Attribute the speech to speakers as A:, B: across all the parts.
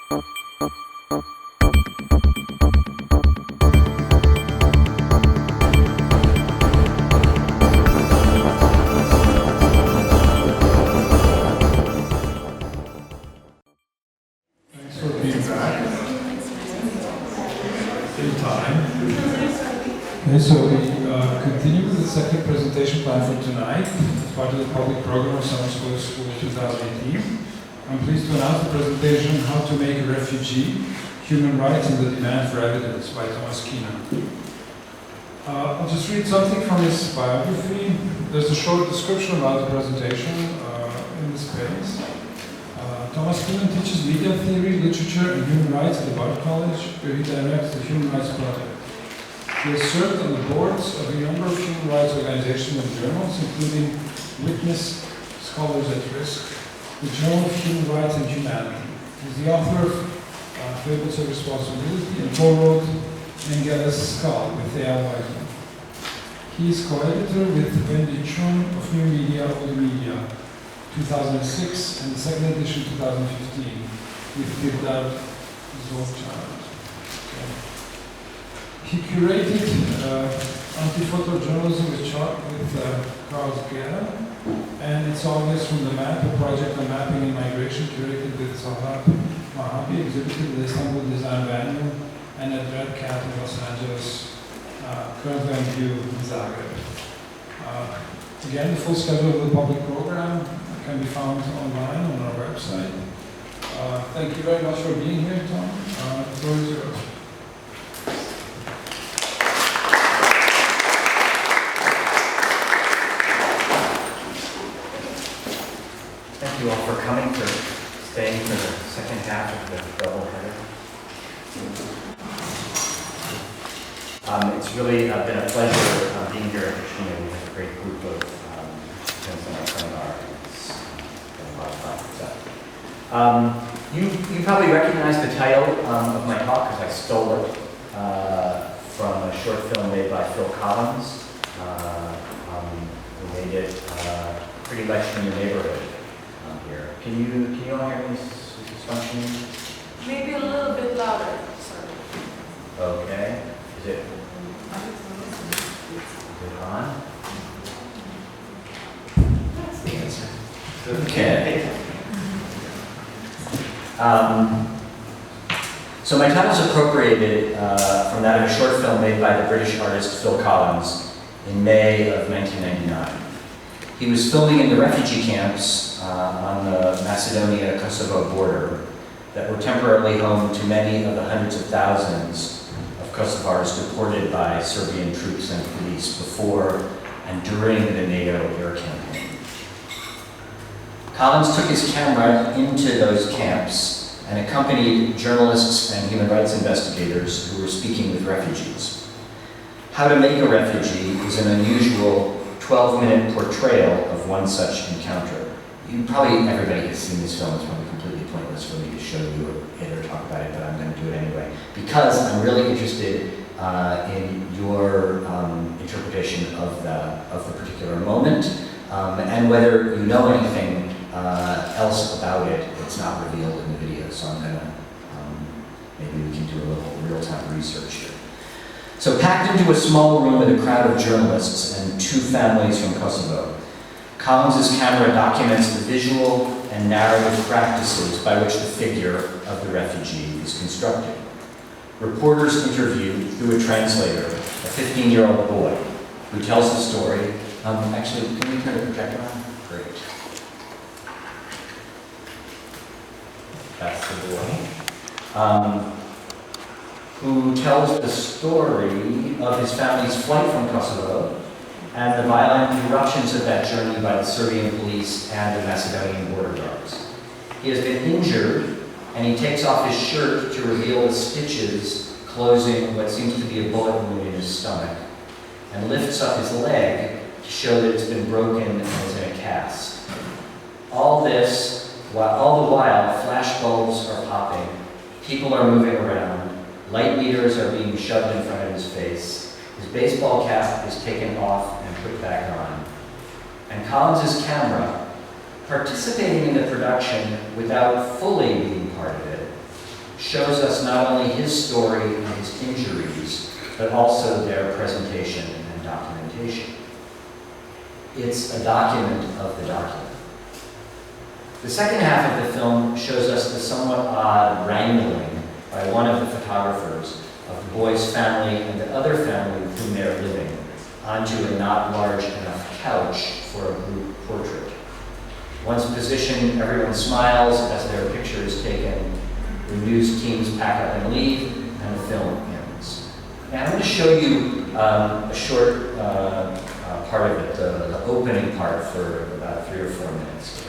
A: Okay, so we continue with the second presentation plan for tonight, as part of the public program of Summer School 2018. I'm pleased to announce the presentation, How to Make a Refugee, Human Rights and the Demand for Evidence by Thomas Keenan. I'll just read something from his biography. There's a short description about the presentation in this space. Thomas Keenan teaches media theory, literature, and human rights at the Bard College, where he directs the Human Rights Project. He has served on the boards of a number of human rights organizations and journals, including Witness, Scholars at Risk, the Journal of Human Rights and Humanity. He's the author of Fables of Responsibility and co-wrote Mengele's Skull with A.L. Weisman. He is co-editor with Wendy Chun of New Media, Old Media, 2006, and the second edition, 2015, with Girdar Zolchan. He curated anti-photojournalism with Carl Guerra, and it's obvious from the map, a project on mapping and migration curated with Zahab Mahabi, exhibited at the Istanbul Design Biennial and at Red Cat in Los Angeles, currently on view in Zagreb. Again, the full schedule of the public program can be found online on our website. Thank you very much for being here, Tom. The floor is yours.
B: Thank you all for coming, for staying for the second half of the double header. It's really been a pleasure being here at Prishtina. We have a great group of students on our seminar. It's been a lot of fun. So, you probably recognize the title of my talk because I stole it from a short film made by Phil Collins, who made it Pretty Lecture in Your Neighborhood. Here. Can you all hear me? Is this functioning?
C: Maybe a little bit louder. Sorry.
B: Okay. Is it on?
C: That's the answer.
B: Okay. So my title is appropriated from that of a short film made by the British artist Phil Collins in May of 1999. He was filming in the refugee camps on the Macedonia-Kosovo border that were temporarily home to many of the hundreds of thousands of Kosovars deported by Serbian troops and police before and during the NATO air campaign. Collins took his camera into those camps and accompanied journalists and human rights investigators who were speaking with refugees. How to Make a Refugee is an unusual 12-minute portrayal of one such encounter. Everybody has seen this film. It's probably completely pointless for me to show you it or talk about it, but I'm going to do it anyway because I'm really interested in your interpretation of the particular moment and whether you know anything else about it that's not revealed in the video. So I'm going to maybe we can do a little real-time research here. So packed into a small room with a crowd of journalists and two families from Kosovo, Collins' camera documents the visual and narrative practices by which the figure of the refugee is constructed. Reporters interview, through a translator, a 15-year-old boy who tells the story. Actually, can we turn the projector on? Great. That's the boy. Who tells the story of his family's flight from Kosovo and the violent eruptions of that journey by the Serbian police and the Macedonian border guards. He has been injured, and he takes off his shirt to reveal the stitches closing what seems to be a bullet wound in his stomach, and lifts up his leg to show that it's been broken and is in a cast. All this, all the while, flash bulbs are popping, people are moving around, light meters are being shoved in front of his face, his baseball cap is taken off and put back on. And Collins' camera, participating in the production without fully being part of it, shows us not only his story and his injuries, but also their presentation and documentation. It's a document of the document. The second half of the film shows us the somewhat odd wrangling by one of the photographers of the boy's family and the other family with whom they're living onto a not large enough couch for a group portrait. Once positioned, everyone smiles as their picture is taken. The news teams pack up and leave, and the film ends. Now I'm going to show you a short part of it, the opening part for about 3 or 4 minutes.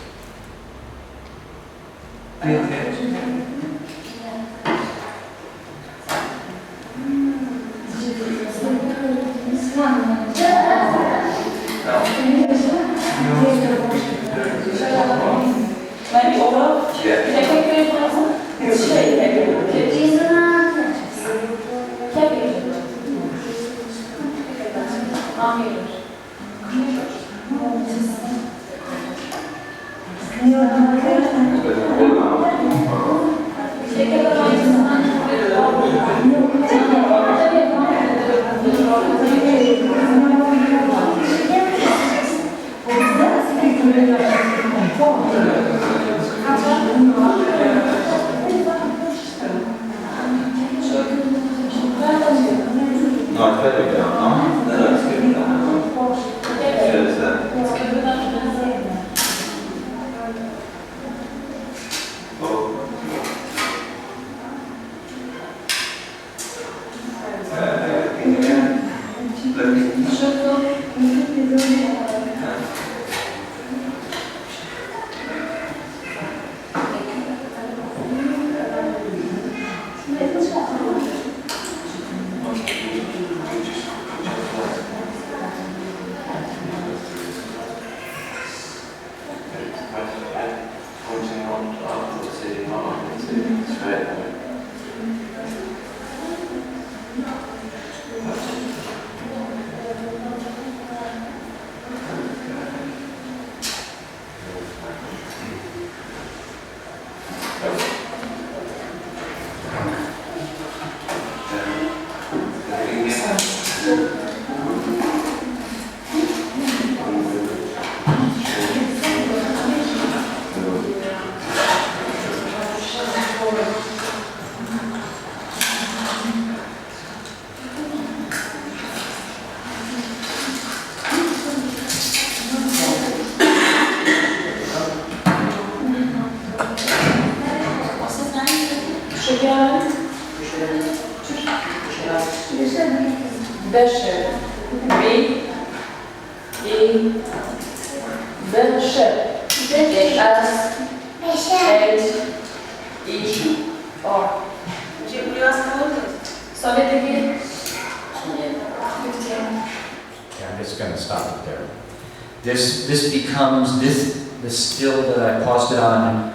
B: The still that I paused it on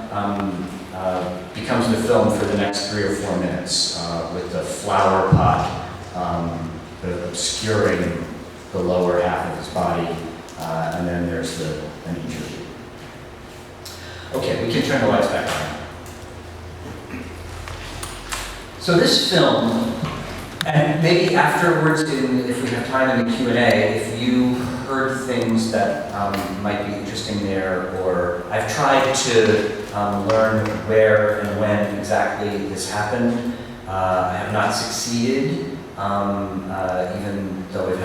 B: becomes the film for the next 3 or 4 minutes with the flower pot obscuring the lower half of his body, and then there's an interview. Okay, we can turn the lights back on. So this film, and maybe afterwards, if we have time in the Q&A, if you heard things that might be interesting there, or I've tried to learn where and when exactly this happened. I have not succeeded, even though I've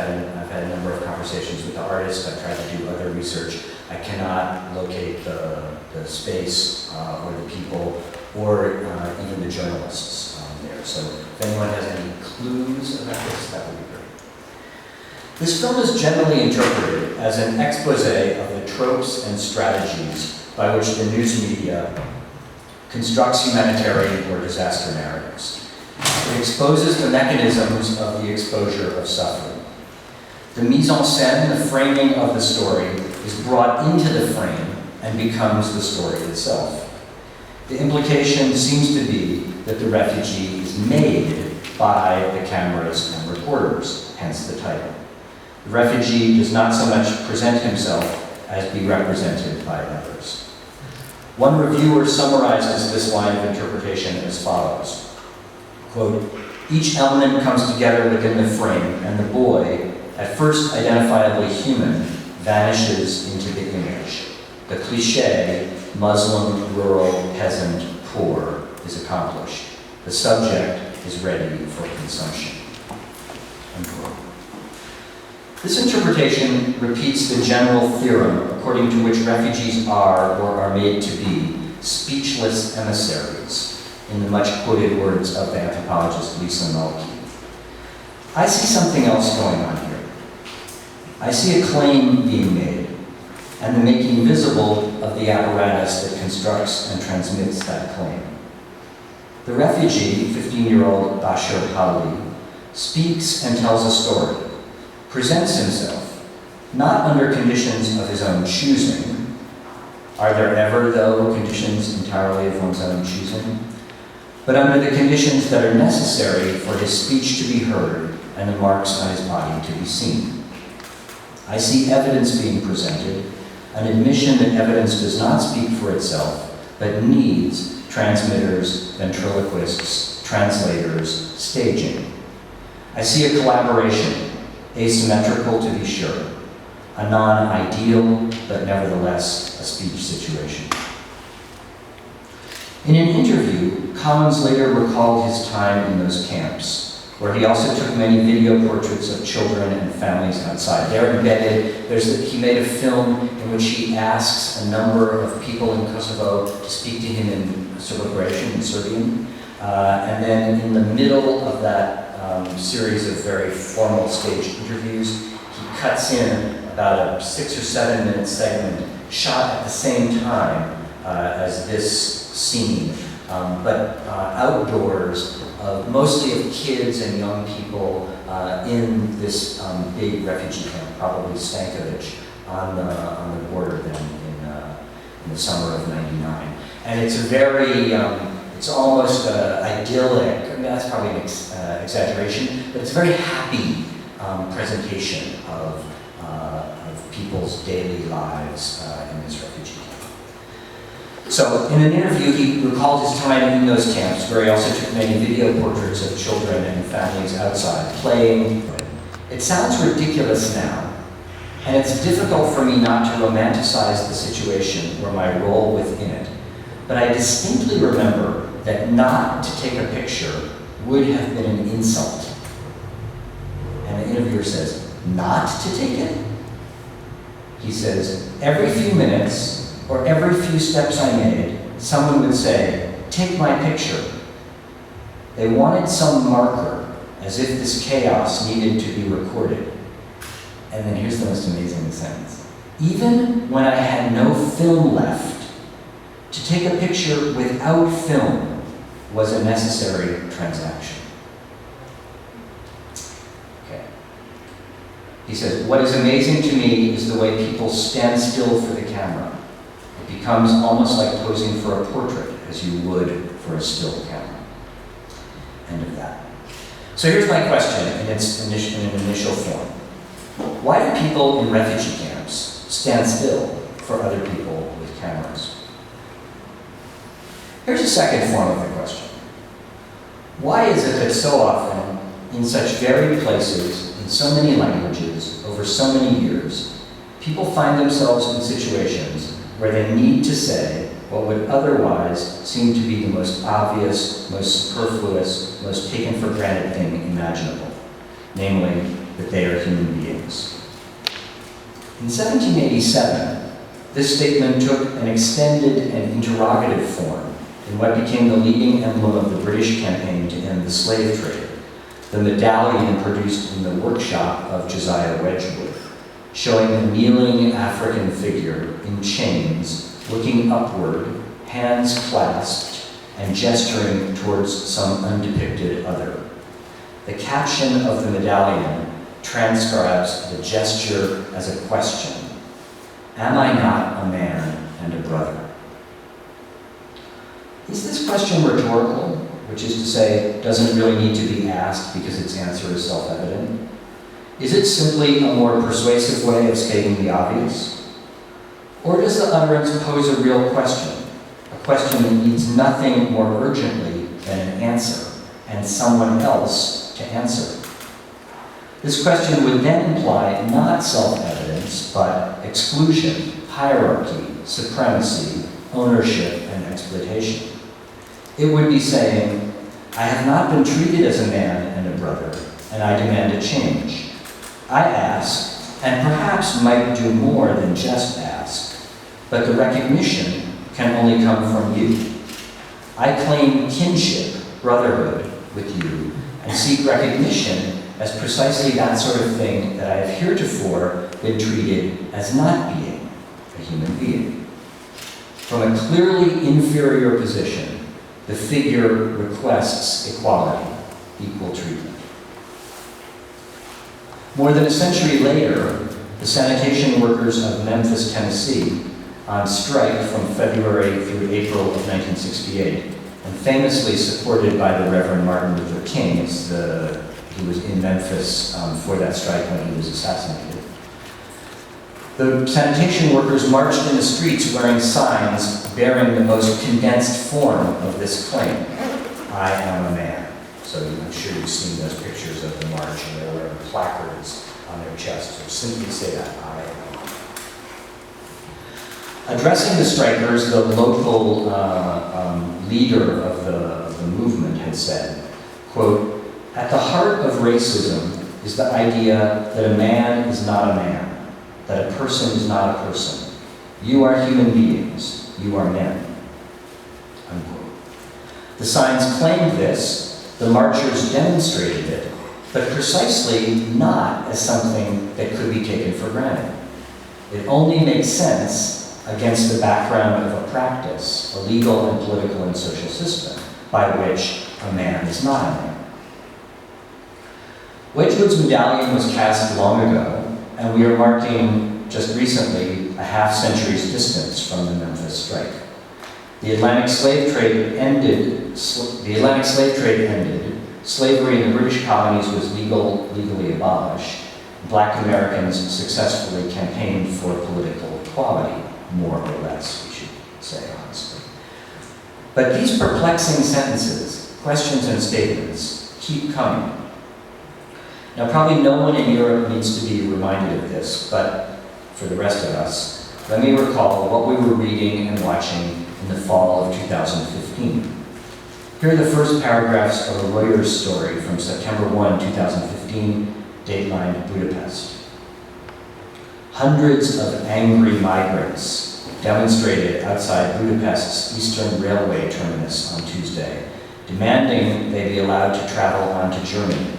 B: had a number of conversations with the artist. I've tried to do other research. I cannot locate the space or the people or even the journalists there. So if anyone has any clues about this, that would be great. This film is generally interpreted as an expose of the tropes and strategies by which the news media constructs humanitarian or disaster narratives. It exposes the mechanisms of the exposure of suffering. The mise en scène, the framing of the story, is brought into the frame and becomes the story itself. The implication seems to be that the refugee is made by the cameras and reporters, hence the title. The refugee does not so much present himself as be represented by others. One reviewer summarizes this line of interpretation as follows. Quote, each element comes together within the frame, and the boy, at first identifiably human, vanishes into the image. The cliché, Muslim, rural, peasant, poor, is accomplished. The subject is ready for consumption. Unquote. This interpretation repeats the general theorem according to which refugees are, or are made to be, speechless emissaries, in the much-quoted words of the anthropologist Lisa Melke. I see something else going on here. I see a claim being made, and the making visible of the apparatus that constructs and transmits that claim. The refugee, 15-year-old Bashir Hali, speaks and tells a story, presents himself, not under conditions of his own choosing. Are there ever, though, conditions entirely of one's own choosing? But under the conditions that are necessary for his speech to be heard and the marks on his body to be seen. I see evidence being presented, an admission that evidence does not speak for itself, but needs transmitters, ventriloquists, translators, staging. I see a collaboration, asymmetrical to be sure, a non-ideal, but nevertheless a speech situation. In an interview, Collins later recalled his time in those camps, where he also took many video portraits of children and families outside. They're embedded. He made a film in which he asks a number of people in Kosovo to speak to him in Serbo-Croatian, in Serbian. And then in the middle of that series of very formal staged interviews, he cuts in about a 6 or 7 minute segment shot at the same time as this scene, but outdoors, mostly of kids and young people in this big refugee camp, probably Stankovic, on the border then in the summer of '99. And it's a very, it's almost idyllic, I mean, that's probably an exaggeration, but it's a very happy presentation of people's daily lives in this refugee camp. So, in an interview, he recalled his time in those camps, where he also took many video portraits of children and families outside, playing. It sounds ridiculous now, and it's difficult for me not to romanticize the situation or my role within it. But I distinctly remember that not to take a picture would have been an insult. And the interviewer says, not to take it? He says, every few minutes, or every few steps I made, someone would say, take my picture. They wanted some marker, as if this chaos needed to be recorded. And then here's the most amazing sentence. Even when I had no film left, to take a picture without film was a necessary transaction. Okay. He says, what is amazing to me is the way people stand still for the camera. It becomes almost like posing for a portrait, as you would for a still camera. End of that. So here's my question in an initial form. Why do people in refugee camps stand still for other people with cameras? Here's a second form of the question. Why is it that so often, in such varied places, in so many languages, over so many years, people find themselves in situations where they need to say what would otherwise seem to be the most obvious, most superfluous, most taken for granted thing imaginable, namely that they are human beings? In 1787, this statement took an extended and interrogative form in what became the leading emblem of the British campaign to end the slave trade, the medallion produced in the workshop of Josiah Wedgwood, showing a kneeling African figure in chains, looking upward, hands clasped, and gesturing towards some undepicted other. The caption of the medallion transcribes the gesture as a question. Am I not a man and a brother? Is this question rhetorical, which is to say, doesn't really need to be asked because its answer is self-evident? Is it simply a more persuasive way of stating the obvious? Or does the utterance pose a real question, a question that needs nothing more urgently than an answer, and someone else to answer? This question would then imply not self-evidence, but exclusion, hierarchy, supremacy, ownership, and exploitation. It would be saying, I have not been treated as a man and a brother, and I demand a change. I ask, and perhaps might do more than just ask, but the recognition can only come from you. I claim kinship, brotherhood, with you, and seek recognition as precisely that sort of thing that I have heretofore been treated as not being a human being. From a clearly inferior position, the figure requests equality, equal treatment. More than a century later, the sanitation workers of Memphis, Tennessee, on strike from February through April of 1968, and famously supported by the Reverend Martin Luther King, he was in Memphis for that strike when he was assassinated. The sanitation workers marched in the streets wearing signs bearing the most condensed form of this claim, I am a man. So I'm sure you've seen those pictures of the march, and they're wearing placards on their chests, which simply say that, I am a man. Addressing the strikers, the local leader of the movement had said, quote, at the heart of racism is the idea that a man is not a man, that a person is not a person. You are human beings, you are men, unquote. The signs claimed this, the marchers demonstrated it, but precisely not as something that could be taken for granted. It only makes sense against the background of a practice, a legal and political and social system, by which a man is not a man. Wedgwood's medallion was cast long ago, and we are marking just recently a half-century's distance from the Memphis strike. The Atlantic slave trade ended. Slavery in the British colonies was legally abolished. Black Americans successfully campaigned for political equality, more or less, we should say honestly. But these perplexing sentences, questions and statements, keep coming. Now, probably no one in Europe needs to be reminded of this, but for the rest of us, let me recall what we were reading and watching in the fall of 2015. Here are the first paragraphs of a Reuters story from September 1, 2015, dateline Budapest. Hundreds of angry migrants demonstrated outside Budapest's Eastern Railway terminus on Tuesday, demanding they be allowed to travel on to Germany,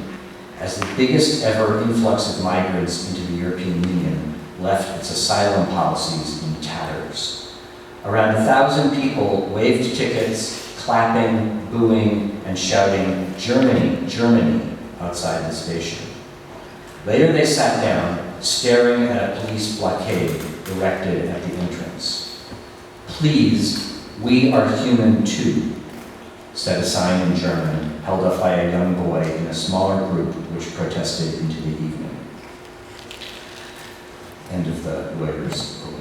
B: as the biggest ever influx of migrants into the European Union left its asylum policies in tatters. Around 1,000 people waved tickets, clapping, booing, and shouting, Germany, Germany, outside the station. Later they sat down, staring at a police blockade erected at the entrance. Please, we are human too, said a sign in German, held up by a young boy in a smaller group which protested into the evening. End of the Reuters quote.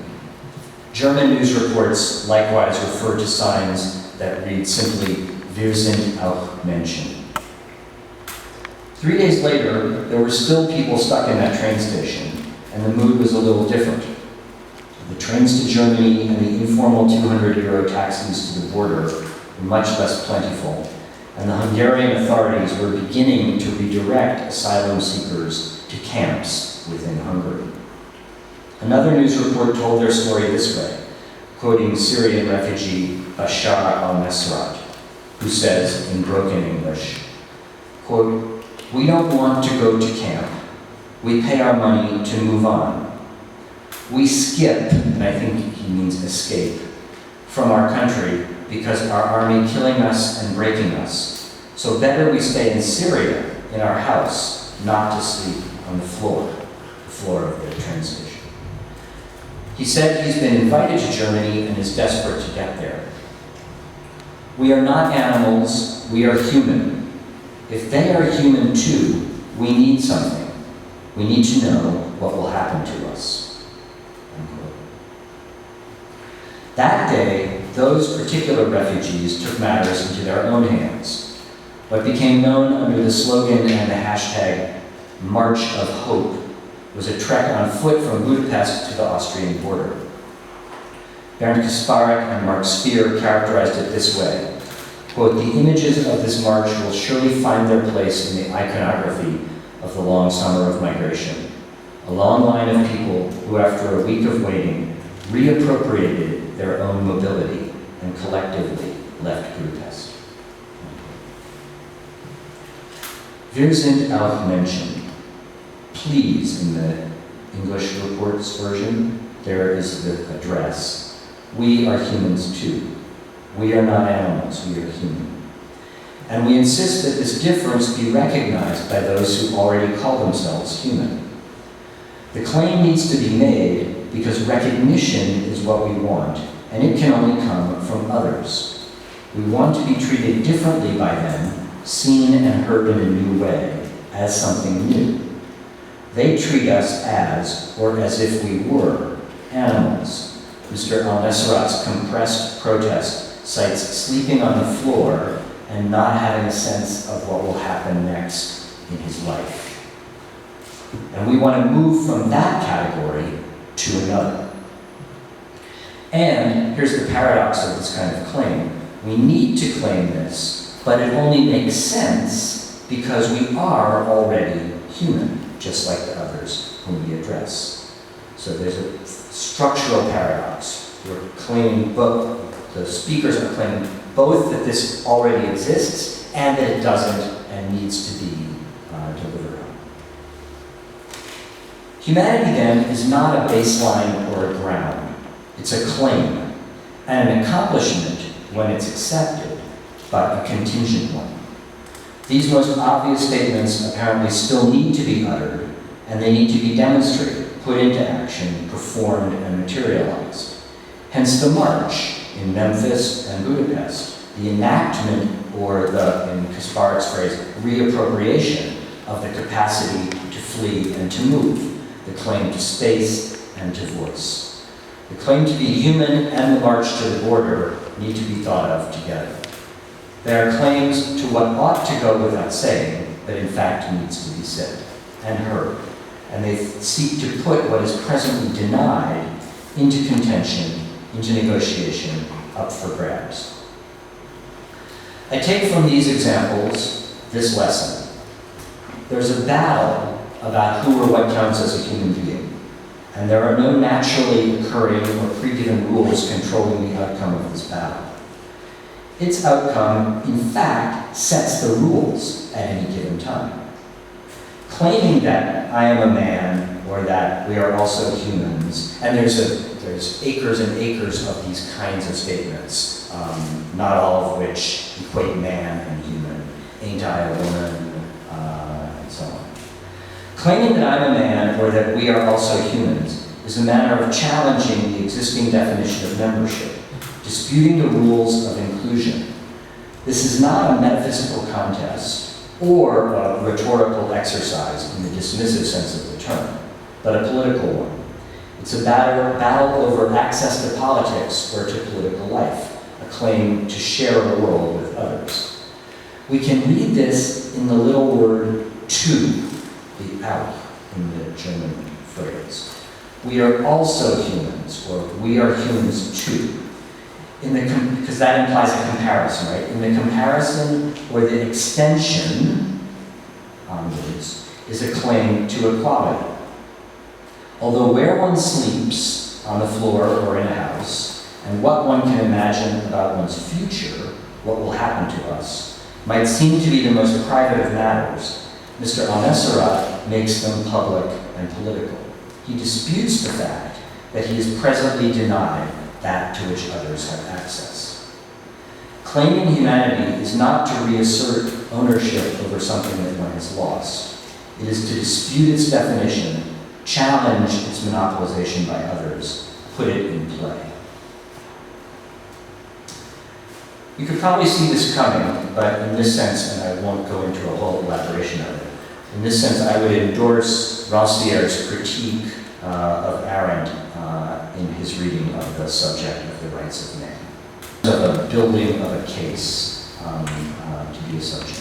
B: German news reports likewise refer to signs that read simply, Wir sind auch Menschen. 3 days later, there were still people stuck in that train station, and the mood was a little different. The trains to Germany and the informal 200 euro taxis to the border were much less plentiful, and the Hungarian authorities were beginning to redirect asylum seekers to camps within Hungary. Another news report told their story this way, quoting Syrian refugee Bashar al-Nasrat, who says in broken English, quote, we don't want to go to camp. We pay our money to move on. We skip, and I think he means escape, from our country because our army killing us and breaking us. So better we stay in Syria, in our house, not to sleep on the floor of the train station. He said he's been invited to Germany and is desperate to get there. We are not animals, we are human. If they are human too, we need something. We need to know what will happen to us. Unquote. That day, those particular refugees took matters into their own hands. What became known under the slogan and the hashtag March of Hope was a trek on foot from Budapest to the Austrian border. Bernd Kasparek and Mark Speer characterized it this way, quote, "The images of this march will surely find their place in the iconography of the long summer of migration, a long line of people who, after a week of waiting, reappropriated their own mobility and collectively left Budapest." Wir sind auch Menschen. Please, in the English reports version, there is the address. We are humans too. We are not animals, we are human. And we insist that this difference be recognized by those who already call themselves human. The claim needs to be made because recognition is what we want, and it can only come from others. We want to be treated differently by them, seen and heard in a new way, as something new. They treat us as, or as if we were, animals. Mr. Al-Nessarat's compressed protest cites sleeping on the floor and not having a sense of what will happen next in his life. And we want to move from that category to another. And here's the paradox of this kind of claim. We need to claim this, but it only makes sense because we are already human, just like the others whom we address. So there's a structural paradox. We're claiming both, the speakers are claiming both that this already exists and that it doesn't and needs to be delivered on. Humanity then is not a baseline or a ground. It's a claim and an accomplishment when it's accepted, but a contingent one. These most obvious statements apparently still need to be uttered, and they need to be demonstrated, put into action, performed, and materialized. Hence the march in Memphis and Budapest, the enactment, or the, in Kasparek's phrase, reappropriation of the capacity to flee and to move, the claim to space and to voice. The claim to be human and the march to the border need to be thought of together. They are claims to what ought to go without saying, but in fact needs to be said and heard. And they seek to put what is presently denied into contention, into negotiation, up for grabs. I take from these examples this lesson. There's a battle about who or what counts as a human being, and there are no naturally occurring or pre-given rules controlling the outcome of this battle. Its outcome, in fact, sets the rules at any given time. Claiming that I am a man, or that we are also humans, and there's acres and acres of these kinds of statements, not all of which equate man and human, ain't I a woman, and so on. Claiming that I'm a man, or that we are also humans, is a manner of challenging the existing definition of membership, disputing the rules of inclusion. This is not a metaphysical contest or a rhetorical exercise in the dismissive sense of the term, but a political one. It's a battle over access to politics or to political life, a claim to share a world with others. We can read this in the little word "to," the "auch" in the German phrase. We are also humans, or we are humans too. Because that implies a comparison, right? In the comparison, or the extension onwards, is a claim to equality. Although where one sleeps, on the floor or in a house, and what one can imagine about one's future, what will happen to us, might seem to be the most private of matters, Mr. Al-Nessarat makes them public and political. He disputes the fact that he is presently denied that to which others have access. Claiming humanity is not to reassert ownership over something that one has lost. It is to dispute its definition, challenge its monopolization by others, put it in play. You could probably see this coming, but in this sense, and I won't go into a whole elaboration of it, in this sense I would endorse Ranciere's critique of Arendt in his reading of the subject of the rights of man, of a building of a case to be a subject.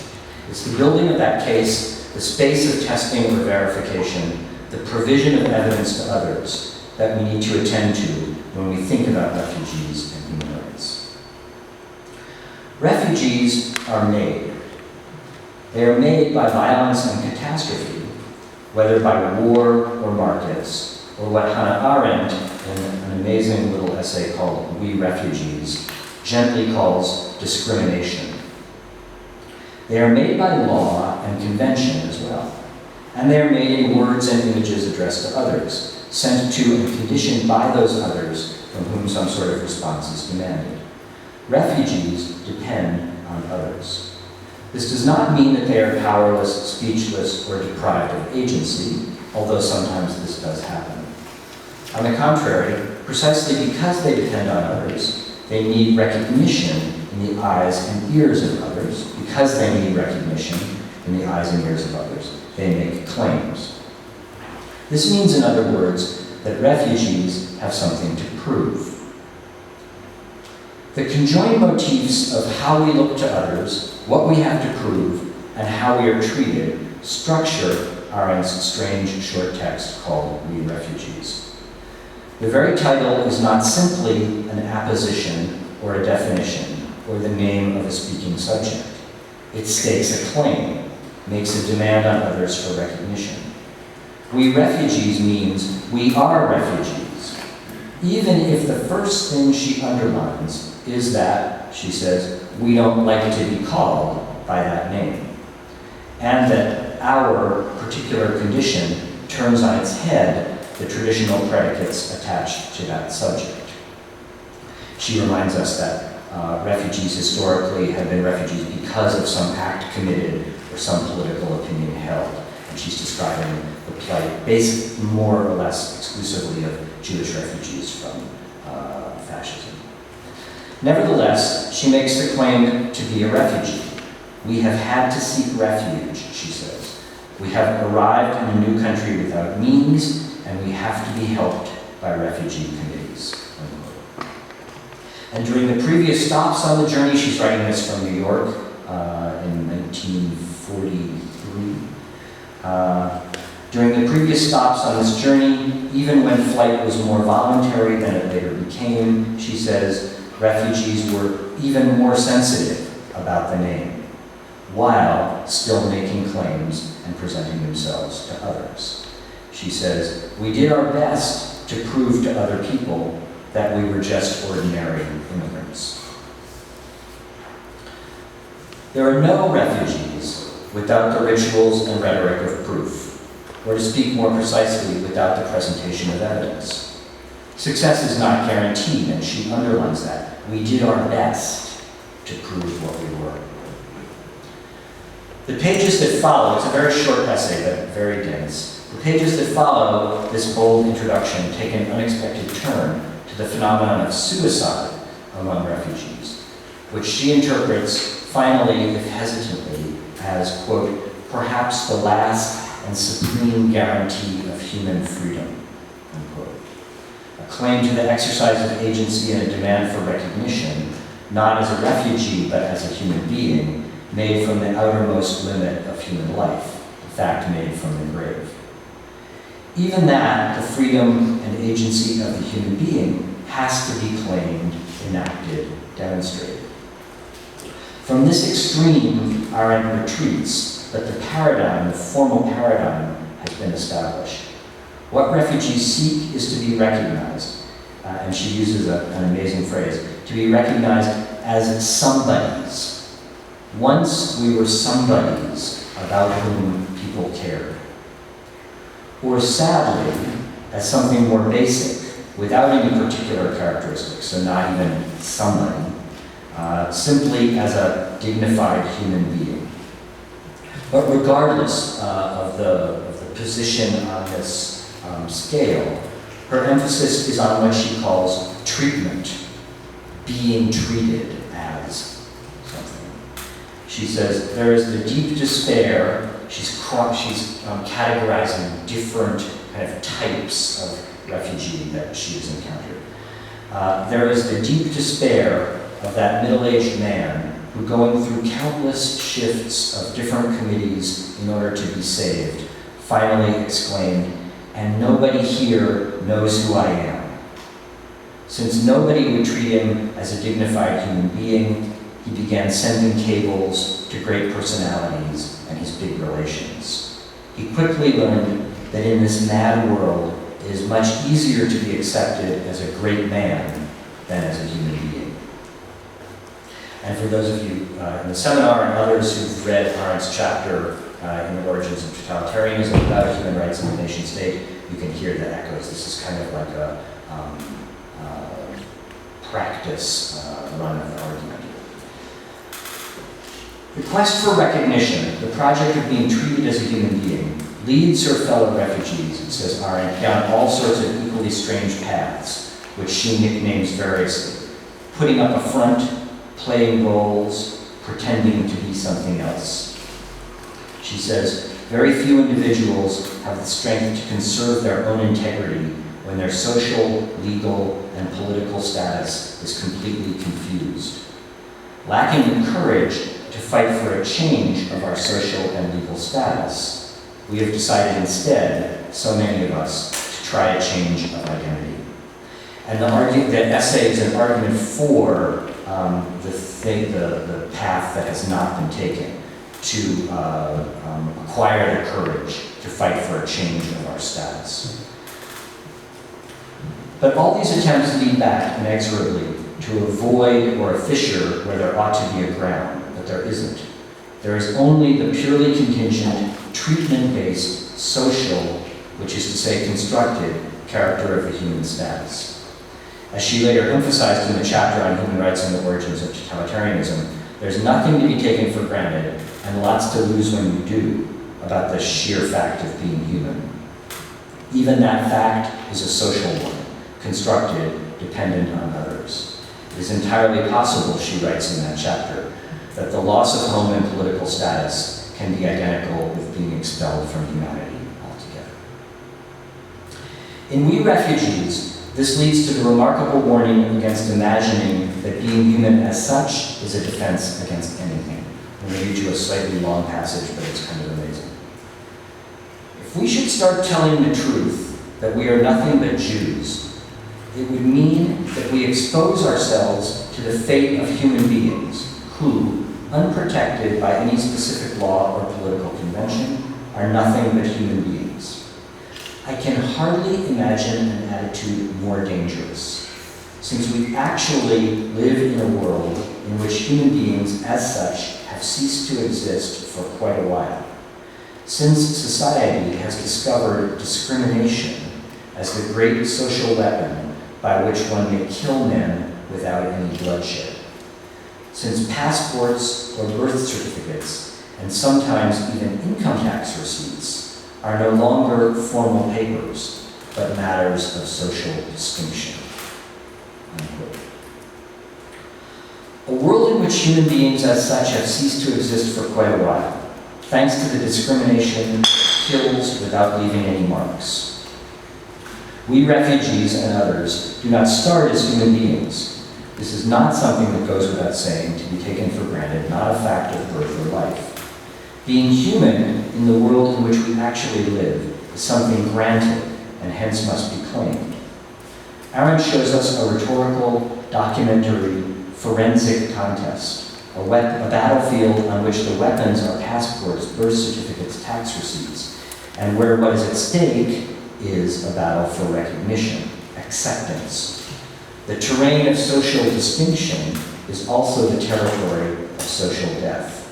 B: It's the building of that case, the space of testing or verification, the provision of evidence to others that we need to attend to when we think about refugees and human rights. Refugees are made. They are made by violence and catastrophe, whether by war or markets, or what Hannah Arendt, in an amazing little essay called We Refugees, gently calls discrimination. They are made by law and convention as well. And they are made in words and images addressed to others, sent to and conditioned by those others from whom some sort of response is demanded. Refugees depend on others. This does not mean that they are powerless, speechless, or deprived of agency, although sometimes this does happen. On the contrary, precisely because they depend on others, they need recognition in the eyes and ears of others. Because they need recognition in the eyes and ears of others, they make claims. This means, in other words, that refugees have something to prove. The conjoined motifs of how we look to others, what we have to prove, and how we are treated structure Arendt's strange short text called We Refugees. The very title is not simply an apposition or a definition or the name of a speaking subject. It states a claim, makes a demand on others for recognition. We Refugees means we are refugees, even if the first thing she underlines is that, she says, we don't like to be called by that name, and that our particular condition turns on its head the traditional predicates attached to that subject. She reminds us that refugees historically have been refugees because of some act committed or some political opinion held. And she's describing the plight, based more or less exclusively of Jewish refugees from fascism. Nevertheless, she makes the claim to be a refugee. We have had to seek refuge, she says. We have arrived in a new country without means, and we have to be helped by refugee committees. And during the previous stops on the journey, she's writing this from New York in 1943. During the previous stops on this journey, even when flight was more voluntary than it later became, she says, refugees were even more sensitive about the name, while still making claims and presenting themselves to others. She says, we did our best to prove to other people that we were just ordinary immigrants. There are no refugees without the rituals and rhetoric of proof, or to speak more precisely, without the presentation of evidence. Success is not guaranteed, and she underlines that. We did our best to prove what we were. The pages that follow, it's a very short essay, but very dense. The pages that follow this bold introduction take an unexpected turn to the phenomenon of suicide among refugees, which she interprets, finally, if hesitantly, as, quote, perhaps the last and supreme guarantee of human freedom, unquote. A claim to the exercise of agency and a demand for recognition, not as a refugee, but as a human being, made from the outermost limit of human life, in fact, made from the grave. Even that, the freedom and agency of the human being, has to be claimed, enacted, demonstrated. From this extreme, Arendt retreats, but the paradigm, the formal paradigm, has been established. What refugees seek is to be recognized, and she uses an amazing phrase, to be recognized as somebodies. Once we were somebodies about whom people cared. Or sadly, as something more basic, without any particular characteristics, so not even somebody, simply as a dignified human being. But regardless of the position on this scale, her emphasis is on what she calls treatment, being treated as something. She says there is the deep despair. She's categorizing different kind of types of refugee that she has encountered. There is the deep despair of that middle-aged man who, going through countless shifts of different committees in order to be saved, finally exclaimed, "And nobody here knows who I am." Since nobody would treat him as a dignified human being, he began sending cables to great personalities and his big relations. He quickly learned that in this mad world, it is much easier to be accepted as a great man than as a human being. And for those of you in the seminar and others who've read Arendt's chapter in the Origins of Totalitarianism about human rights in the nation state, you can hear the echoes. This is kind of like a practice run of the argument. The quest for recognition, the project of being treated as a human being, leads her fellow refugees, says Arendt, down all sorts of equally strange paths, which she nicknames variously: putting up a front, playing roles, pretending to be something else. She says, very few individuals have the strength to conserve their own integrity when their social, legal, and political status is completely confused. Lacking the courage to fight for a change of our social and legal status, we have decided instead, so many of us, to try a change of identity. And the essay is an argument for the path that has not been taken, to acquire the courage to fight for a change of our status. But all these attempts lead back inexorably to a void or a fissure where there ought to be a ground, but there isn't. There is only the purely contingent, treatment-based, social, which is to say constructed, character of the human status. As she later emphasized in the chapter on human rights and the origins of totalitarianism, there's nothing to be taken for granted and lots to lose when you do about the sheer fact of being human. Even that fact is a social one, constructed, dependent on others. It is entirely possible, she writes in that chapter, that the loss of home and political status can be identical with being expelled from humanity altogether. In We Refugees, this leads to the remarkable warning against imagining that being human as such is a defense against anything. I'm going to read you a slightly long passage, but it's kind of amazing. If we should start telling the truth that we are nothing but Jews, it would mean that we expose ourselves to the fate of human beings who, unprotected by any specific law or political convention, are nothing but human beings. I can hardly imagine an attitude more dangerous, since we actually live in a world in which human beings, as such, have ceased to exist for quite a while. Since society has discovered discrimination as the great social weapon by which one may kill men without any bloodshed. Since passports or birth certificates, and sometimes even income tax receipts, are no longer formal papers, but matters of social distinction. Unquote. A world in which human beings as such have ceased to exist for quite a while, thanks to the discrimination that kills without leaving any marks. We refugees and others do not start as human beings. This is not something that goes without saying, to be taken for granted, not a fact of birth or life. Being human in the world in which we actually live is something granted and hence must be claimed. Arendt shows us a rhetorical, documentary, forensic contest, a battlefield on which the weapons are passports, birth certificates, tax receipts, and where what is at stake is a battle for recognition, acceptance. The terrain of social distinction is also the territory of social death.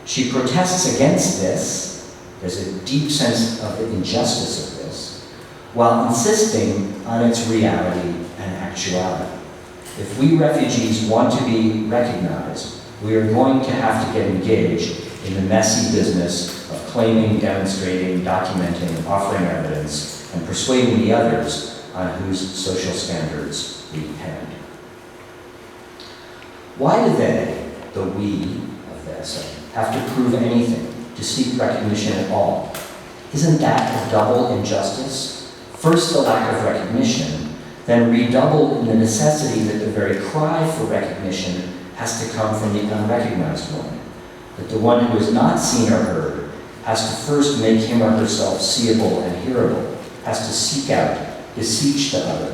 B: She protests against this, there's a deep sense of the injustice of this, while insisting on its reality and actuality. If we refugees want to be recognized, we are going to have to get engaged in the messy business of claiming, demonstrating, documenting, offering evidence, and persuading the others on whose social standards we depend. Why do they, the we of the essay, have to prove anything, to seek recognition at all? Isn't that a double injustice? First, the lack of recognition, then redoubled in the necessity that the very cry for recognition has to come from the unrecognized one, that the one who is not seen or heard has to first make him or herself seeable and hearable, has to seek out, beseech the other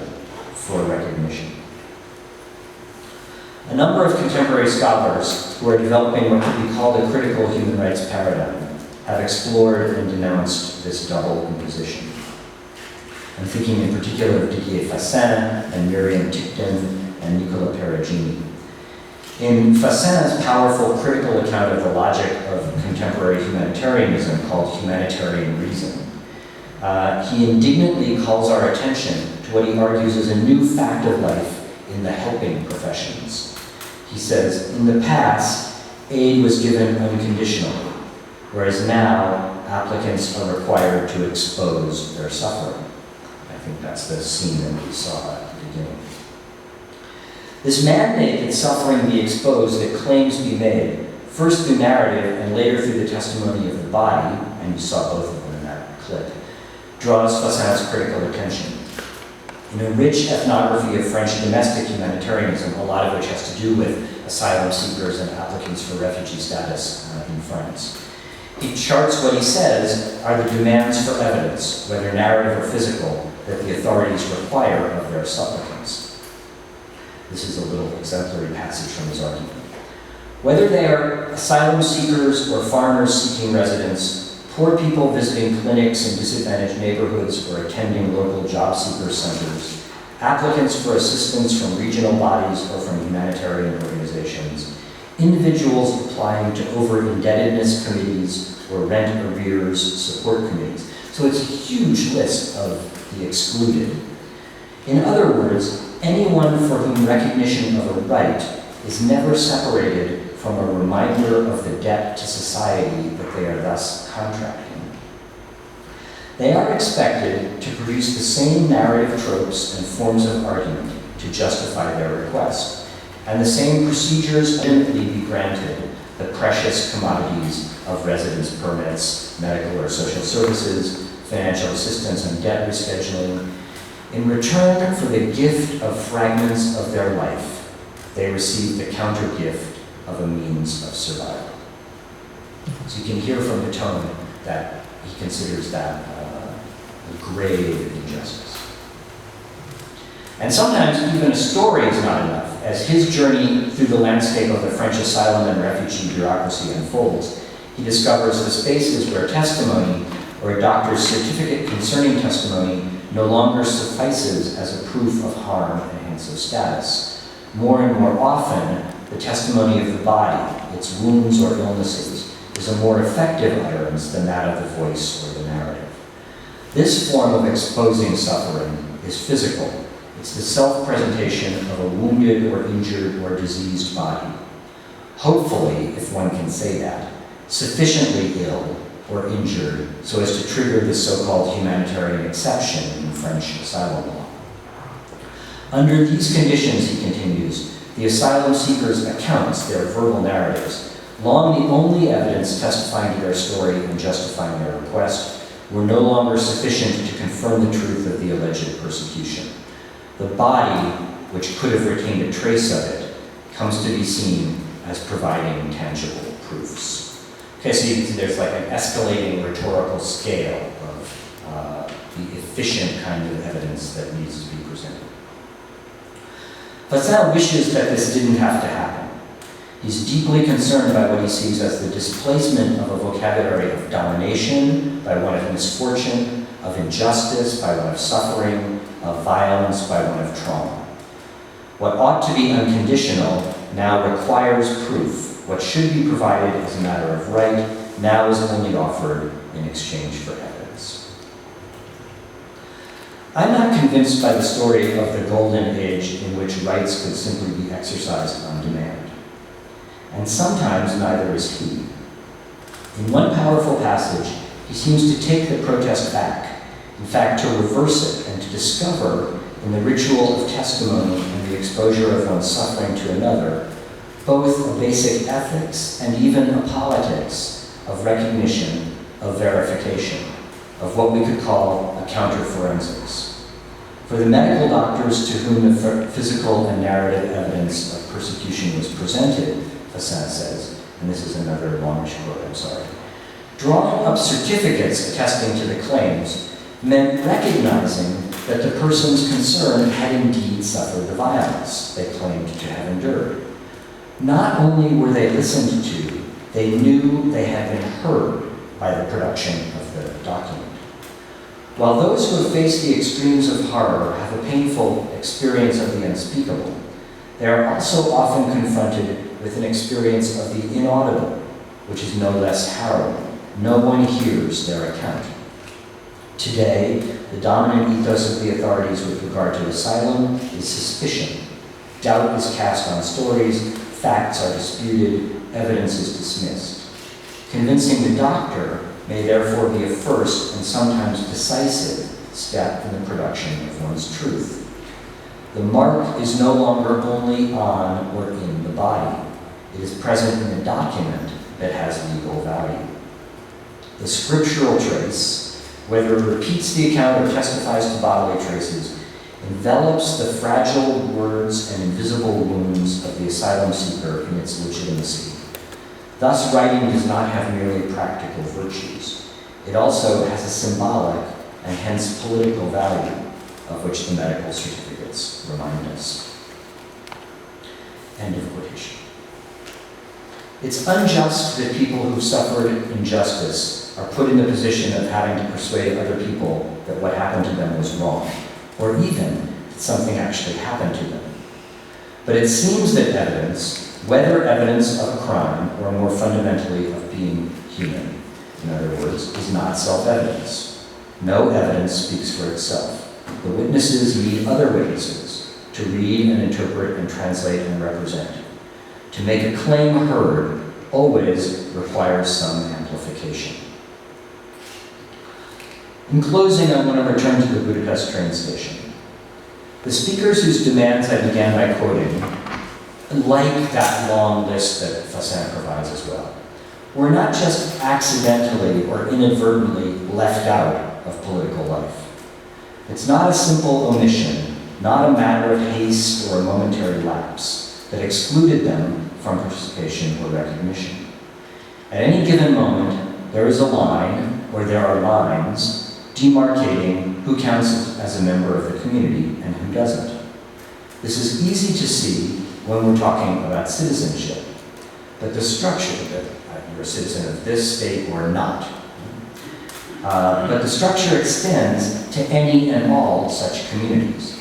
B: for recognition. A number of contemporary scholars who are developing what could be called a critical human rights paradigm have explored and denounced this double imposition. I'm thinking in particular of Didier Fassin and Miriam Tickton and Nicola Perugini. In Fassin's powerful critical account of the logic of contemporary humanitarianism called Humanitarian Reason, he indignantly calls our attention to what he argues is a new fact of life in the helping professions. He says, in the past, aid was given unconditionally, whereas now applicants are required to expose their suffering. I think that's the scene that we saw at the beginning. This mandate that suffering be exposed, that claims be made, first through narrative and later through the testimony of the body, and you saw both of them in that clip, draws Fassin's critical attention. In a rich ethnography of French domestic humanitarianism, a lot of which has to do with asylum seekers and applicants for refugee status in France, he charts what he says are the demands for evidence, whether narrative or physical, that the authorities require of their supplicants. This is a little exemplary passage from his argument. Whether they are asylum seekers or foreigners seeking residence, poor people visiting clinics in disadvantaged neighborhoods or attending local job seeker centers, applicants for assistance from regional bodies or from humanitarian organizations, individuals applying to over-indebtedness committees or rent arrears support committees. So it's a huge list of the excluded. In other words, anyone for whom recognition of a right is never separated from a reminder of the debt to society that they are thus contracting. They are expected to produce the same narrative tropes and forms of argument to justify their request, and the same procedures ultimately be granted the precious commodities of residence permits, medical or social services, financial assistance and debt rescheduling. In return for the gift of fragments of their life, they receive the counter gift of a means of survival. So you can hear from the tone that he considers that a grave injustice. And sometimes even a story is not enough. As his journey through the landscape of the French asylum and refugee bureaucracy unfolds, he discovers the spaces where testimony or a doctor's certificate concerning testimony no longer suffices as a proof of harm and hence of status. More and more often, the testimony of the body, its wounds or illnesses, is a more effective utterance than that of the voice or the narrative. This form of exposing suffering is physical. It's the self-presentation of a wounded or injured or diseased body. Hopefully, if one can say that, sufficiently ill or injured so as to trigger the so-called humanitarian exception in French asylum law. Under these conditions, he continues, the asylum seekers' accounts, their verbal narratives, long the only evidence testifying to their story and justifying their request, were no longer sufficient to confirm the truth of the alleged persecution. The body, which could have retained a trace of it, comes to be seen as providing tangible proofs. Okay, so you can see there's like an escalating rhetorical scale of the efficient kind of evidence that needs to be presented. Fassin wishes that this didn't have to happen. He's deeply concerned by what he sees as the displacement of a vocabulary of domination by one of misfortune, of injustice by one of suffering, of violence by one of trauma. What ought to be unconditional now requires proof. What should be provided as a matter of right now is only offered in exchange for evidence. I'm not convinced by the story of the golden age in which rights could simply be exercised on demand. And sometimes neither is he. In one powerful passage, he seems to take the protest back, in fact to reverse it and to discover in the ritual of testimony and the exposure of one's suffering to another both a basic ethics and even a politics of recognition, of verification, of what we could call a counterforensics. For the medical doctors to whom the physical and narrative evidence of persecution was presented, Stacion says, and this is another longish quote, I'm sorry, drawing up certificates attesting to the claims meant recognizing that the persons concerned had indeed suffered the violence they claimed to have endured. Not only were they listened to, they knew they had been heard by the production of the document. While those who have faced the extremes of horror have a painful experience of the unspeakable, they are also often confronted with an experience of the inaudible, which is no less harrowing. No one hears their account. Today, the dominant ethos of the authorities with regard to asylum is suspicion. Doubt is cast on stories, facts are disputed, evidence is dismissed. Convincing the doctor may therefore be a first and sometimes decisive step in the production of one's truth. The mark is no longer only on or in the body. It is present in a document that has legal value. The scriptural trace, whether it repeats the account or testifies to bodily traces, envelops the fragile words and invisible wounds of the asylum seeker in its legitimacy. Thus, writing does not have merely practical virtues. It also has a symbolic and hence political value, of which the medical certificates remind us. End of quotation. It's unjust that people who've suffered injustice are put in the position of having to persuade other people that what happened to them was wrong, or even that something actually happened to them. But it seems that evidence, whether evidence of a crime or more fundamentally of being human, in other words, is not self-evidence. No evidence speaks for itself. The witnesses need other witnesses to read and interpret and translate and represent. To make a claim heard always requires some amplification. In closing, I want to return to the Budapest train station. The speakers whose demands I began by quoting, like that long list that Stacion provides as well, were not just accidentally or inadvertently left out of political life. It's not a simple omission, not a matter of haste or a momentary lapse that excluded them from participation or recognition. At any given moment, there is a line, or there are lines, demarcating who counts as a member of the community and who doesn't. This is easy to see when we're talking about citizenship, but the structure that you're a citizen of this state or not. But the structure extends to any and all such communities,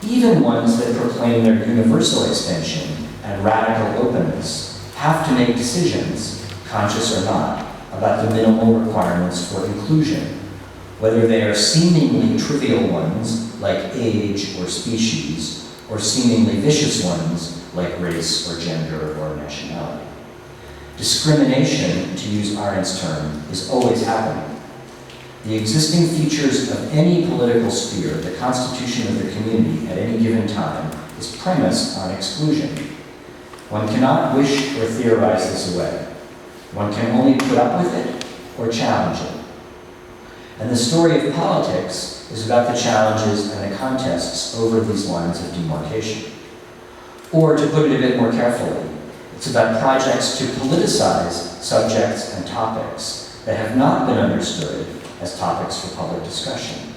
B: even ones that proclaim their universal extension and radical openness have to make decisions, conscious or not, about the minimal requirements for inclusion, whether they are seemingly trivial ones like age or species, or seemingly vicious ones like race or gender or nationality. Discrimination, to use Arendt's term, is always happening. The existing features of any political sphere, the constitution of the community at any given time, is premised on exclusion. One cannot wish or theorize this away. One can only put up with it or challenge it. And the story of politics is about the challenges and the contests over these lines of demarcation. Or, to put it a bit more carefully, it's about projects to politicize subjects and topics that have not been understood as topics for public discussion.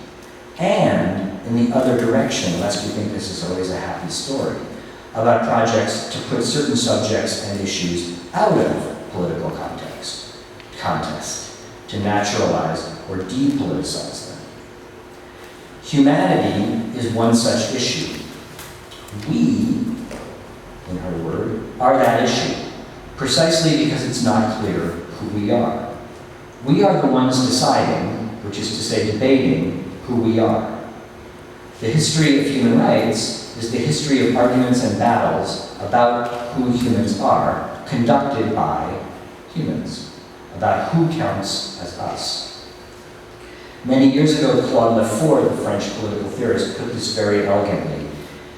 B: And, in the other direction, lest we think this is always a happy story, about projects to put certain subjects and issues out of political contest, to naturalize or depoliticize them. Humanity is one such issue. We, in her word, are that issue, precisely because it's not clear who we are. We are the ones deciding, which is to say debating, who we are. The history of human rights is the history of arguments and battles about who humans are, conducted by humans, about who counts as us. Many years ago, Claude Lefort, the French political theorist, put this very elegantly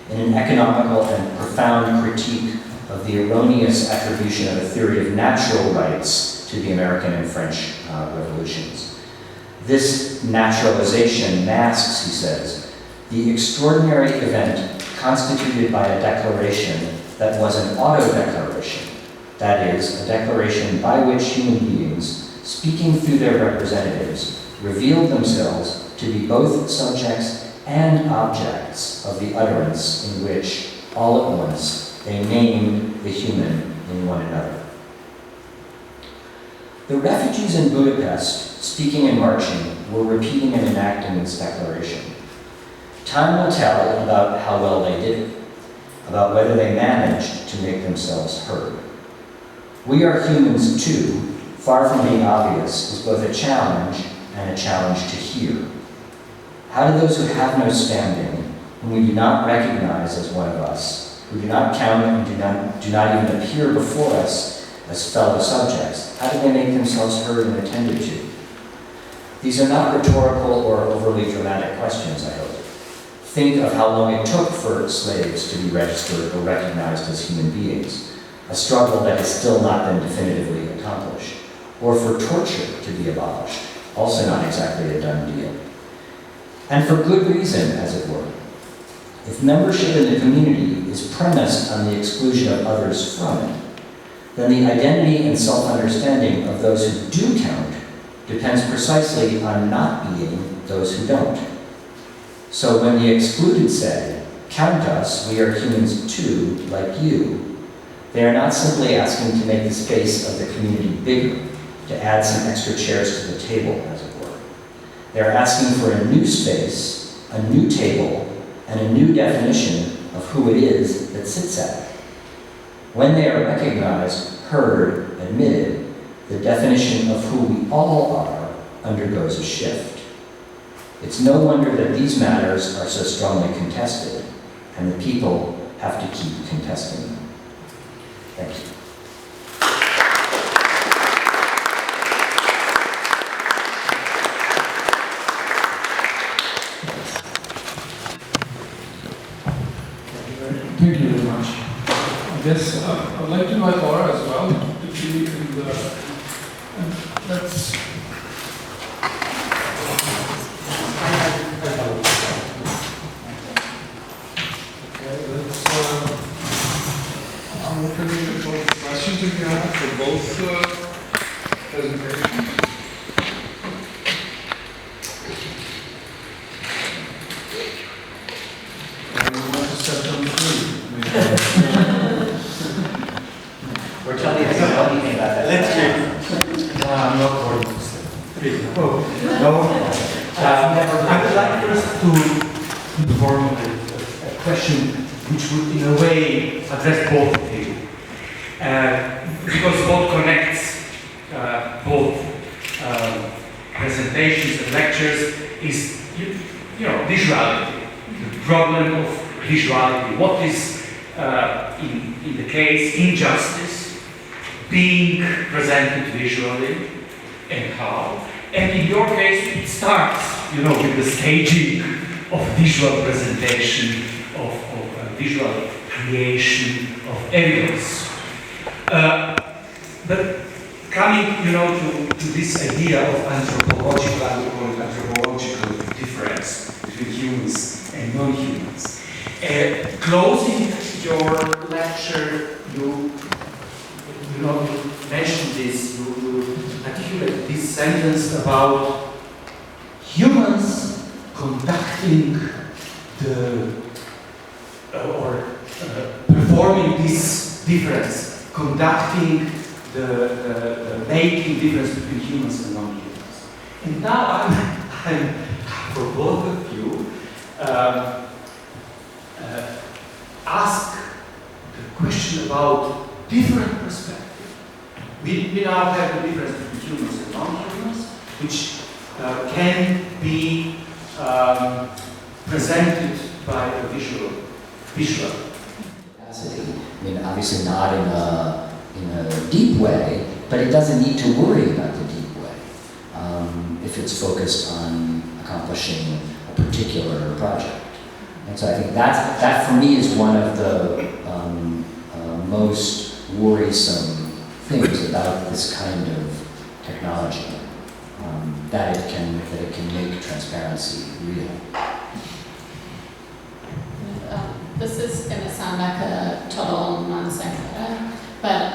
B: in an economical and profound critique of the erroneous attribution of a theory of natural rights to the American and French revolutions. This naturalization masks, he says, the extraordinary event constituted by a declaration that was an auto-declaration, that is, a declaration by which human beings, speaking through their representatives, revealed themselves to be both subjects and objects of the utterance in which, all at once, they named the human in one another. The refugees in Budapest, speaking and marching, were repeating and enacting this declaration. Time will tell about how well they did it, about whether they managed to make themselves heard. We are humans too, far from being obvious, is both a challenge and a challenge to hear. How do those who have no standing, whom we do not recognize as one of us, who do not count and do not even appear before us as fellow subjects, how do they make themselves heard and attended to? These are not rhetorical or overly dramatic questions, I hope. Think of how long it took for slaves to be registered or recognized as human beings, a struggle that has still not been definitively accomplished, or for torture to be abolished, also not exactly a done deal. And for good reason, as it were. If membership in the community is premised on the exclusion of others from it, then the identity and self-understanding of those who do count depends precisely on not being those who don't. So when the excluded say, "Count us, we are humans too, like you," they are not simply asking to make the space of the community bigger, to add some extra chairs to the table, as it were. They are asking for a new space, a new table, and a new definition of who it is that sits at it. When they are recognized, heard, admitted, the definition of who we all are undergoes a shift. It's no wonder that these matters are so strongly contested, and the people have to keep contesting them. Thank you.
A: Thank you very much. I guess I'd like to invite Laura as well to be in the. Let's. Okay, let's. I'm opening for questions if you have for both presentations.
B: We're telling you anything about that.
D: Let's check. I'm not going to say. No. I would like first to formulate a question which would, in a way, address both of you. Because what connects both presentations and lectures is, visuality. The problem of visuality. What is, in the case, injustice being presented visually and how? And in your case, it starts, with the staging of visual presentation, of visual creation of evidence. But coming, to this idea of anthropological, I would call it anthropological difference between humans and non-humans. Closing your lecture, you mentioned this, you articulate this sentence about humans conducting performing this difference, conducting the making difference between humans and non-humans. And now I'm for both of you, ask the question about different perspectives. We now have the difference between humans and non-humans, which can be presented by a visual
B: Capacity. I mean, obviously not in a deep way, but it doesn't need to worry about the deep way if it's focused on accomplishing a particular project. And so I think that for me is one of the most worrisome things about this kind of technology, that it can make transparency real.
E: this is going to sound like a total non-sequitur, but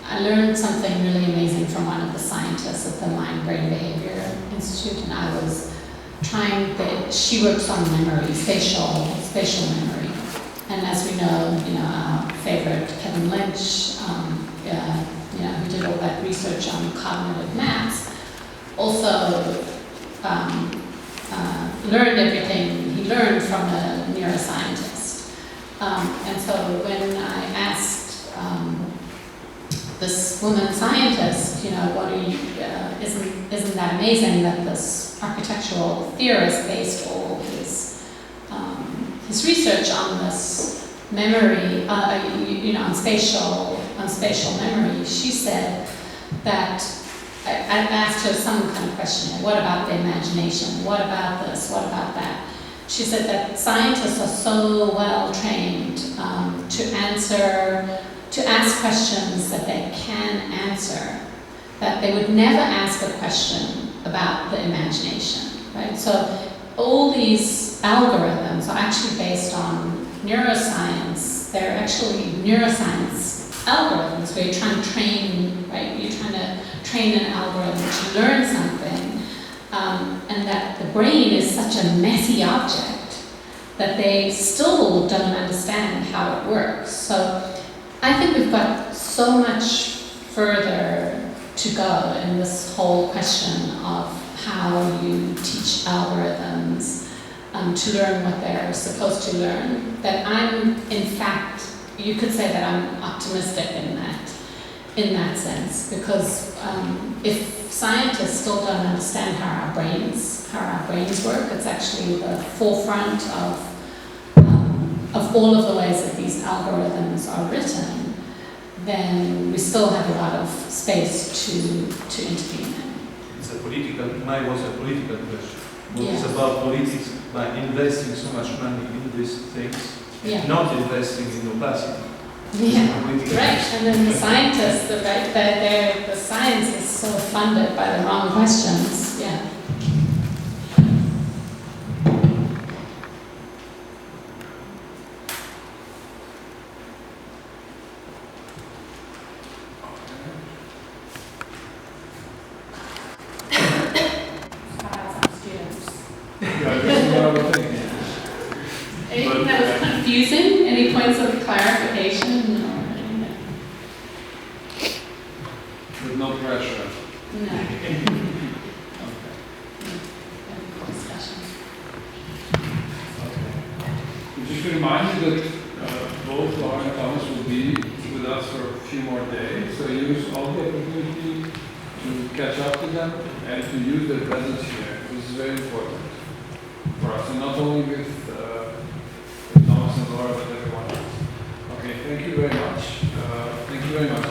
E: I learned something really amazing from one of the scientists at the Mind Brain Behavior Institute, and I was she works on memory, spatial memory. And as we know, our favorite Kevin Lynch, who did all that research on cognitive maps, also learned everything he learned from a neuroscientist. And so when I asked this woman scientist, what are you, isn't that amazing that this architectural theorist based all his research on this memory, on spatial memory? She said that I asked her some kind of question. What about the imagination? What about this? What about that? She said that scientists are so well trained to ask questions that they can answer, that they would never ask a question about the imagination, right? So all these algorithms are actually based on neuroscience. They're actually neuroscience algorithms where you're trying to train, right? You're trying to train an algorithm to learn something, and that the brain is such a messy object that they still don't understand how it works. So I think we've got so much further to go in this whole question of how you teach algorithms to learn what they're supposed to learn, that I'm, in fact, you could say that I'm optimistic in that sense, because if scientists still don't understand how our brains work, it's actually the forefront of all of the ways that these algorithms are written, then we still have a lot of space to intervene in.
F: It's a political, mine was a political question. What
E: Yeah.
F: is about politics by investing so much money in these things,
E: Yeah.
F: not investing in opacity?
E: Yeah,
F: Political
E: right.
F: question.
E: And then the scientists, the science is so funded by the wrong questions. Yeah.
A: Yeah, this is what I was thinking.
E: Anything that was confusing? Any points of clarification? Or anything?
A: With no pressure.
E: No.
A: Okay.
E: Discussion.
A: Okay. Just to remind you that both Laura and Thomas will be with us for a few more days, so use all the opportunity to catch up with them and to use their presence here. This is very important for us, and not only with Thomas and Laura, but everyone else. Okay, thank you very much. Thank you very much.